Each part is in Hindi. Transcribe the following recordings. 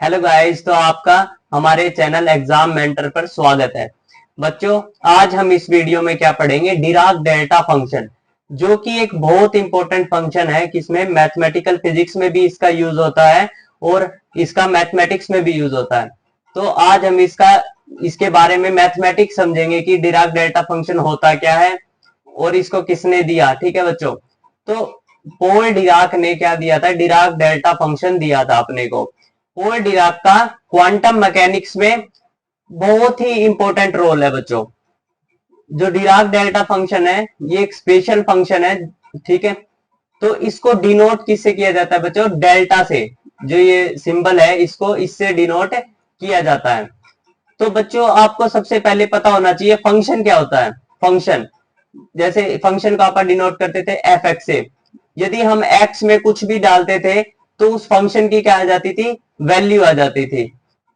हेलो गाइस, तो आपका हमारे चैनल एग्जाम मेंटर पर स्वागत है। बच्चों, आज हम इस वीडियो में क्या पढ़ेंगे? डिराक डेल्टा फंक्शन, जो कि एक बहुत इंपॉर्टेंट फंक्शन है, किसमें मैथमेटिकल फिजिक्स में भी इसका यूज होता है और इसका मैथमेटिक्स में भी यूज होता है। तो आज हम इसके बारे में मैथमेटिक्स समझेंगे कि डिराक डेल्टा फंक्शन होता क्या है और इसको किसने दिया। ठीक है बच्चों, तो पोल डिराक ने क्या दिया था? डिराक डेल्टा फंक्शन दिया था अपने को। पोल डिराक का क्वांटम मैकेनिक्स में बहुत ही इंपॉर्टेंट रोल है बच्चों। जो डिराक डेल्टा फंक्शन है, ये एक स्पेशल फंक्शन है। ठीक है, तो इसको डिनोट किससे किया जाता है बच्चों? डेल्टा से। जो ये सिंबल है, इसको इससे डिनोट किया जाता है। तो बच्चों, आपको सबसे पहले पता होना चाहिए फंक्शन क्या होता है। फंक्शन, जैसे फंक्शन को आप डिनोट करते थे एफ एक्स से। यदि हम एक्स में कुछ भी डालते थे तो उस फंक्शन की क्या आ जाती थी? वैल्यू आ जाती थी।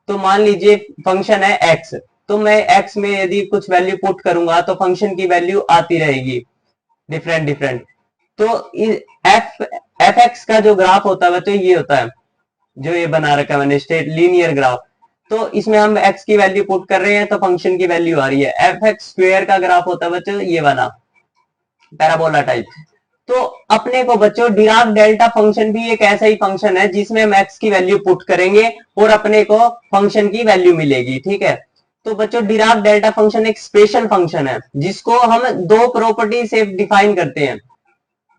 तो मान लीजिए फंक्शन है एक्स, तो मैं एक्स में यदि कुछ वैल्यू पुट करूंगा तो फंक्शन की वैल्यू आती रहेगी डिफरेंट डिफरेंट। तो एफ एफ एक्स का जो ग्राफ होता है बच्चों, ये होता है जो ये बना रखा है मैंने, स्टेट लीनियर ग्राफ। तो इसमें हम एक्स की वैल्यू पुट कर रहे हैं तो फंक्शन की वैल्यू आ रही है। एफ एक्स स्क्वेयर का ग्राफ होता है बच्चों ये वाला, पैराबोला टाइप। तो अपने को बच्चों डिराक डेल्टा फंक्शन भी एक ऐसा ही फंक्शन है जिसमें हम एक्स की वैल्यू पुट करेंगे और अपने को फंक्शन की वैल्यू मिलेगी। ठीक है, तो बच्चों डिराक डेल्टा फंक्शन एक स्पेशल फंक्शन है जिसको हम दो प्रॉपर्टी से डिफाइन करते हैं।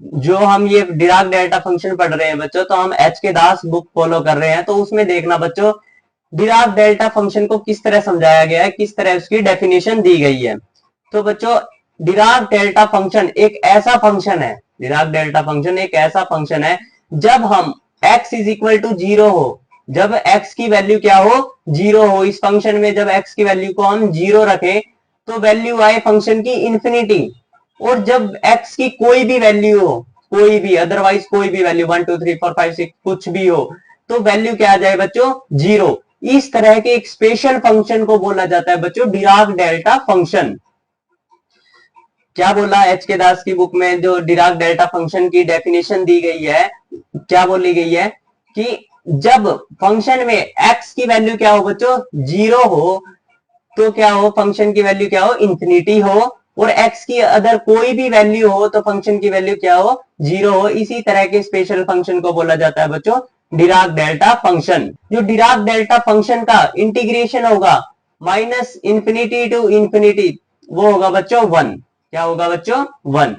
जो हम ये डिराक डेल्टा फंक्शन पढ़ रहे हैं बच्चों, तो हम एच के दास बुक फॉलो कर रहे हैं। तो उसमें देखना बच्चों, डिराक डेल्टा फंक्शन को किस तरह समझाया गया है, किस तरह उसकी डेफिनेशन दी गई है। तो बच्चों, डिराक डेल्टा फंक्शन एक ऐसा फंक्शन है, डिराक डेल्टा फंक्शन एक ऐसा फंक्शन है जब हम x is equal to zero हो, जब x की वैल्यू क्या हो? जीरो हो। इस फंक्शन में जब x की वैल्यू को हम जीरो रखें तो वैल्यू आए फंक्शन की इंफिनिटी। और जब x की कोई भी वैल्यू हो, कोई भी, अदरवाइज कोई भी वैल्यू 1 2 3 4 5 6 कुछ भी हो, तो वैल्यू क्या आ जाए बच्चों? जीरो। इस तरह के एक स्पेशल फंक्शन को बोला जाता है बच्चों डिराक डेल्टा फंक्शन। क्या बोला एच के दास की बुक में? जो डिराक डेल्टा फंक्शन की डेफिनेशन दी गई है, क्या बोली गई है कि जब फंक्शन में एक्स की वैल्यू क्या हो बच्चों? जीरो हो, तो क्या हो? फंक्शन की वैल्यू क्या हो? इंफिनिटी हो। और एक्स की अदर कोई भी वैल्यू हो तो फंक्शन की वैल्यू क्या हो? जीरो हो। इसी तरह के स्पेशल फंक्शन को बोला जाता है बच्चों डिराक डेल्टा फंक्शन। जो डिराक डेल्टा फंक्शन का इंटीग्रेशन होगा माइनस इंफिनिटी टू इंफिनिटी, वो होगा बच्चों वन। क्या होगा बच्चों? वन।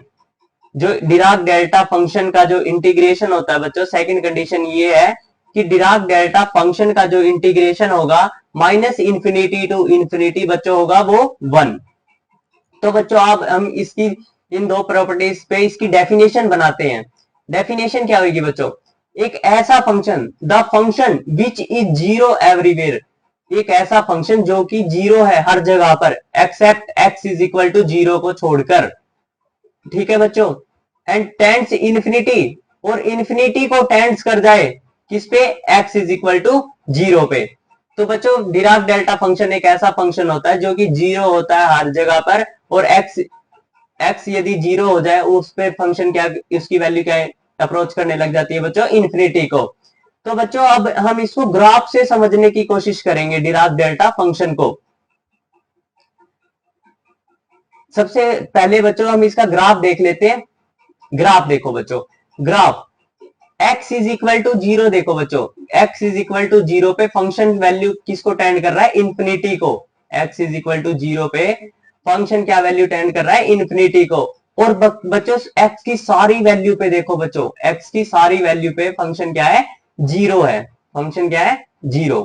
जो डिराक डेल्टा फंक्शन का जो इंटीग्रेशन होता है बच्चों, सेकंड कंडीशन ये है कि डिराक डेल्टा फंक्शन का जो इंटीग्रेशन होगा माइनस इंफिनिटी टू इंफिनिटी बच्चों होगा वो वन। तो बच्चों, अब हम इसकी इन दो प्रॉपर्टीज पे इसकी डेफिनेशन बनाते हैं। डेफिनेशन क्या होगी बच्चों? एक ऐसा function, the function which is zero everywhere, एक ऐसा फंक्शन जो कि जीरो है हर जगह पर except x is equal to zero को छोड़कर। ठीक है बच्चों, एंड टेंड्स इन्फिनिटी, और इन्फिनिटी को टेंड्स कर जाए किस पे? X is equal to zero पे। तो बच्चों, डिराक डेल्टा फंक्शन एक ऐसा फंक्शन होता है जो कि जीरो होता है हर जगह पर, और एक्स यदि जीरो हो जाए उस पे फंक्शन क्या, उसकी वैल्यू क्या अप्रोच करने लग जाती है बच्चों? इन्फिनिटी को। तो बच्चों, अब हम इसको ग्राफ से समझने की कोशिश करेंगे डिराक डेल्टा फंक्शन को। सबसे पहले बच्चों हम इसका ग्राफ देख लेते हैं। ग्राफ देखो बच्चों, graph x is equal to zero, देखो बच्चों x is equal to zero पे फंक्शन वैल्यू किसको टेंड कर रहा है? इंफिनिटी को। x is equal to zero पे फंक्शन क्या वैल्यू टेंड कर रहा है? इंफिनिटी को। और बच्चों x की सारी वैल्यू पे देखो बच्चों, x की सारी वैल्यू पे फंक्शन क्या है? जीरो है। फंक्शन क्या है? जीरो।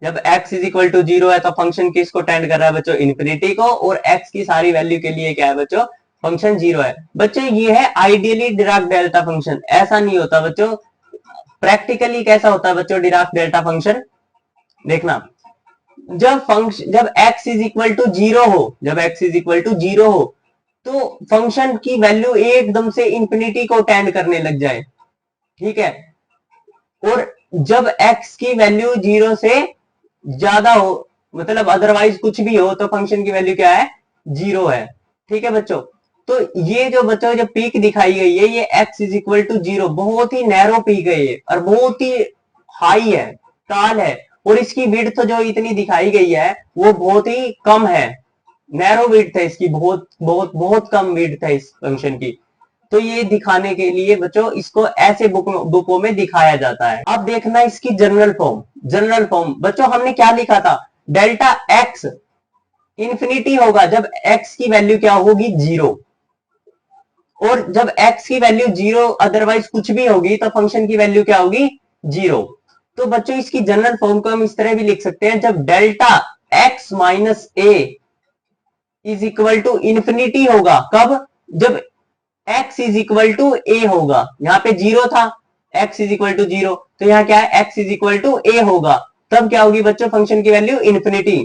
जब x is equal to zero है तो फंक्शन किसको टेंड कर रहा है बच्चों? इंफिनिटी को। और x की सारी वैल्यू के लिए क्या है बच्चों? फंक्शन जीरो है। बच्चों, ये है आइडियली डिराक डेल्टा फंक्शन। ऐसा नहीं होता बच्चों। प्रैक्टिकली कैसा होता है बच्चों डिराक डेल्टा फंक्शन? देखना, जब x is equal to zero हो, जब x is equal to zero हो, तो फंक्शन की वैल्यू एकदम से इंफिनिटी को टेंड करने लग जाए। ठीक है, और जब x की वैल्यू जीरो से ज्यादा हो, मतलब अदरवाइज कुछ भी हो, तो फंक्शन की वैल्यू क्या है? जीरो है। ठीक है बच्चों, तो ये जो बच्चों जो पीक दिखाई गई है, ये x is equal to zero बहुत ही नैरो पीक है ये, और बहुत ही हाई है। टाल है, और इसकी विड्थ जो इतनी दिखाई गई है वो बहुत ही कम है, नैरो विड्थ है इसकी, बहुत बहुत बहुत कम विड्थ है इस फंक्शन की। तो ये दिखाने के लिए बच्चों इसको ऐसे बुकों में दिखाया जाता है। अब देखना इसकी जनरल फॉर्म। जनरल फॉर्म बच्चों हमने क्या लिखा था, डेल्टा एक्स इंफिनिटी होगा जब एक्स की वैल्यू क्या होगी, जीरो, और जब x की वैल्यू जीरो अदरवाइज कुछ भी होगी तो फंक्शन की वैल्यू क्या होगी, जीरो। तो बच्चों इसकी जनरल फॉर्म को हम इस तरह भी लिख सकते हैं, जब delta x minus A is equal to infinity होगा, कब, जब x इज इक्वल टू ए होगा, यहां पे जीरो था, x is equal to zero, तो यहां क्या है, x इज इक्वल टू ए होगा, तब क्या होगी बच्चों फंक्शन की वैल्यू इंफिनिटी।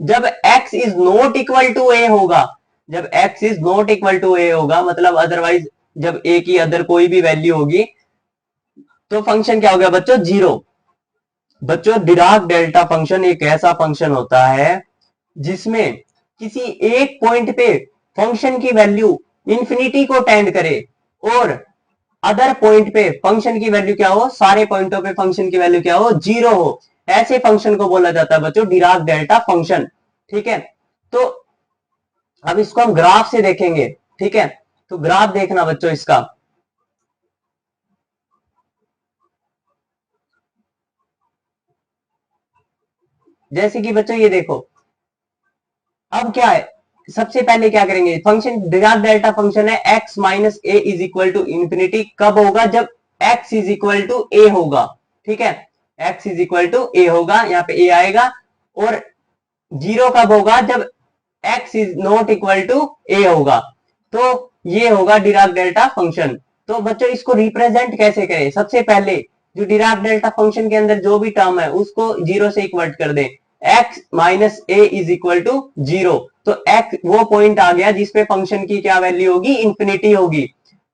जब x is not equal to ए होगा, जब x is not equal to ए होगा मतलब अदरवाइज जब a की अदर कोई भी वैल्यू होगी तो फंक्शन क्या हो गया बच्चों, जीरो। बच्चों डिराक डेल्टा फंक्शन एक ऐसा फंक्शन होता है जिसमें किसी एक पॉइंट पे फंक्शन की वैल्यू इंफिनिटी को टेंड करे और अदर पॉइंट पे फंक्शन की वैल्यू क्या हो, सारे पॉइंटों पे फंक्शन की वैल्यू क्या हो, जीरो हो। ऐसे फंक्शन को बोला जाता है बच्चों डिराक डेल्टा फंक्शन। ठीक है, तो अब इसको हम ग्राफ से देखेंगे। ठीक है, तो ग्राफ देखना बच्चों इसका, जैसे कि बच्चों ये देखो, अब क्या है, सबसे पहले क्या करेंगे, फंक्शन डिराक डेल्टा फंक्शन है x minus A is equal to infinity, कब होगा, जब x इज इक्वल टू ए होगा। ठीक है, x इज इक्वल टू ए होगा, यहाँ पे ए आएगा, और जीरो कब होगा, जब x is not equal to ए होगा। तो ये होगा डिराक डेल्टा फंक्शन। तो बच्चों इसको रिप्रेजेंट कैसे करें, सबसे पहले जो डिराक डेल्टा फंक्शन के अंदर जो भी टर्म है उसको जीरो से इक्वल्ट कर दें, x minus A is equal to zero, तो x वो पॉइंट आ गया जिसपे फंक्शन की क्या वैल्यू होगी, इंफिनिटी होगी।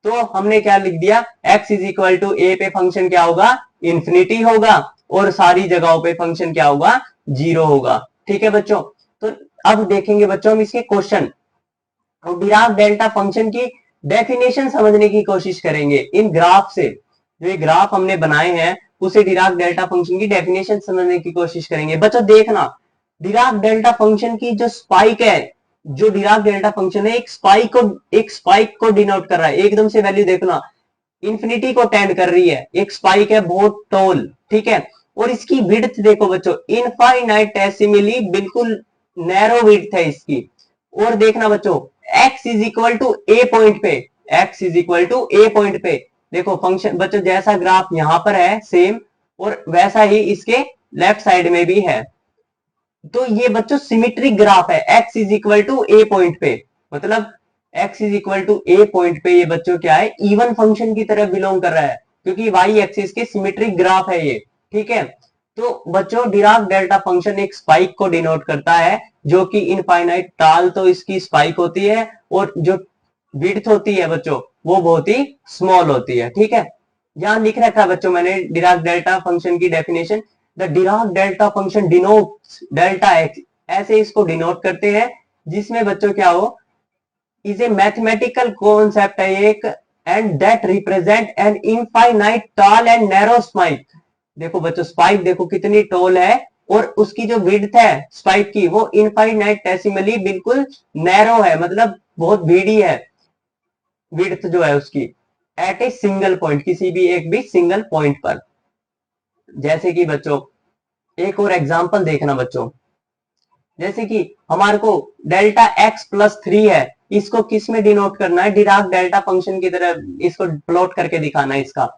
तो हमने क्या लिख दिया, x इज इक्वल टू ए पे फंक्शन क्या होगा, इंफिनिटी होगा, और सारी जगहों पे फंक्शन क्या होगा, जीरो होगा। ठीक है बच्चों, तो अब देखेंगे बच्चों हम इसके क्वेश्चन, और डिराक डेल्टा फंक्शन की डेफिनेशन समझने की कोशिश करेंगे इन ग्राफ से। जो ये ग्राफ हमने बनाए हैं उसे डिराक डेल्टा फंक्शन की डेफिनेशन समझने की कोशिश करेंगे। बच्चों देखना, डिराक डेल्टा फंक्शन की जो स्पाइक है, जो डिराक डेल्टा फंक्शन है एक स्पाइक को डिनोट कर रहा है, एकदम से वैल्यू देखना इंफिनिटी को टेंड कर रही है, एक स्पाइक है बहुत टॉल। ठीक है, और इसकी विड्थ देखो बच्चों, इनफाइनाइटेसिमली बिल्कुल नैरो विड्थ है इसकी। और देखना बच्चों x is equal to a point पे, x is equal to a point पे, देखो फंक्शन बच्चों जैसा ग्राफ यहां पर है सेम, और वैसा ही इसके लेफ्ट साइड में भी है। तो ये बच्चों सिमेट्रिक ग्राफ है, x is equal to a point पे, मतलब x is equal to a point पे ये बच्चों क्या है, इवन फंक्शन की तरफ बिलोंग कर रहा है, क्योंकि y एक्सिस के सिमेट्रिक ग्राफ है ये। ठीक है, तो बच्चों डिराक डेल्टा फंक्शन एक स्पाइक को डिनोट करता है, जो कि इनफाइनाइट टाल तो इसकी स्पाइक होती है, और जो विड्थ होती है बच्चों वो बहुत ही स्मॉल होती है। ठीक है, यहां लिख रखा है बच्चों मैंने डिराक डेल्टा फंक्शन की definition, the Dirac delta function denotes delta x, ऐसे इसको डिनोट करते हैं, जिसमें बच्चों क्या हो, इज ए मैथमेटिकल कॉन्सेप्ट है एक, and that represent an infinite tall and narrow spike. देखो बच्चों स्पाइक देखो कितनी टॉल है, और उसकी जो विड्थ है स्पाइक की वो इनफाइनाइटेसिमली बिल्कुल नैरो है, मतलब बहुत भीड़ी है विड्थ जो है उसकी, एट ए सिंगल पॉइंट, किसी भी एक भी सिंगल पॉइंट पर। जैसे कि बच्चों एक और एग्जांपल देखना बच्चों, जैसे कि हमारे को डेल्टा एक्स प्लस थ्री है, इसको किस में डिनोट करना है, डिराक डेल्टा फंक्शन की तरह इसको प्लॉट करके दिखाना है इसका।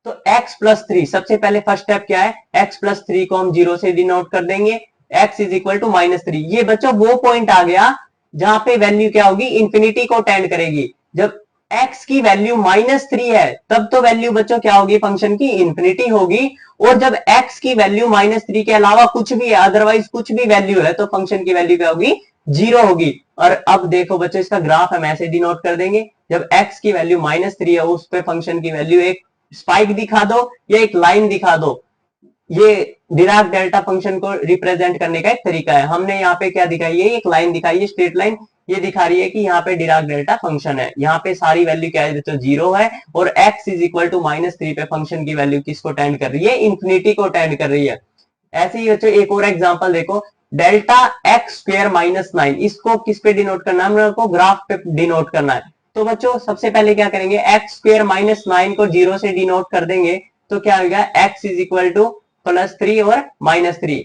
तो x प्लस थ्री, सबसे पहले फर्स्ट स्टेप क्या है, x प्लस थ्री को हम जीरो से डिनोट कर देंगे, x is equal to minus three. ये बच्चों वो पॉइंट आ गया जहां पे वैल्यू क्या होगी, इंफिनिटी को टेंड करेगी। जब x की वैल्यू माइनस थ्री है तब तो वैल्यू बच्चों क्या होगी फंक्शन की, इंफिनिटी होगी, और जब x की वैल्यू माइनस थ्री के अलावा कुछ भी है, अदरवाइज कुछ भी वैल्यू है, तो फंक्शन की वैल्यू क्या होगी, जीरो होगी। और अब देखो बच्चों इसका ग्राफ हम ऐसे डिनोट कर देंगे, जब x की वैल्यू माइनस थ्री है उस पे फंक्शन की वैल्यू एक स्पाइक दिखा दो या एक लाइन दिखा दो। ये डिराक डेल्टा फंक्शन को रिप्रेजेंट करने का एक तरीका है। हमने यहाँ पे क्या दिखाई है, एक लाइन दिखाई है स्ट्रेट लाइन, ये दिखा रही है कि यहाँ पे डिराक डेल्टा फंक्शन है। यहाँ पे सारी वैल्यू क्या है बच्चों, 0 है, और x इज इक्वल टू -3 पे फंक्शन की वैल्यू किसको टेंड कर रही है, इंफिनिटी को टेंड कर रही है। ऐसे ही बच्चों एक और एग्जांपल देखो, डेल्टा एक्स स्क्वायर -9, इसको किस पे डिनोट करना है, हम लोग को ग्राफ पे डिनोट करना है। तो बच्चों सबसे पहले क्या करेंगे, एक्स स्क्वायर -9 को 0 से डिनोट कर देंगे, तो क्या होगा, x इज इक्वल टू +3 और -3।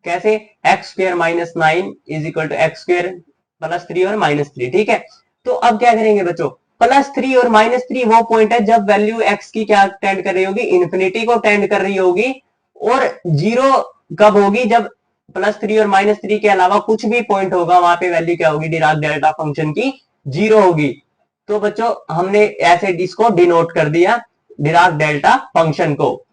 कैसे, x square -9 is equal to x square +3 और -3, ठीक है। तो अब क्या करेंगे बच्चों, +3 और -3 वो पॉइंट है जब वैल्यू x की क्या टेंड कर रही होगी, इन्फिनिटी को टेंड कर रही होगी, और 0 कब होगी, जब +3 और -3 के अलावा कुछ भी पॉइंट होगा, वहां पे वैल्यू क्या होगी डिराक डेल्टा फंक्शन की, 0 होगी। तो बच्चों हमने ऐसे इसको डिनोट कर दिया डिराक डेल्टा फंक्शन को।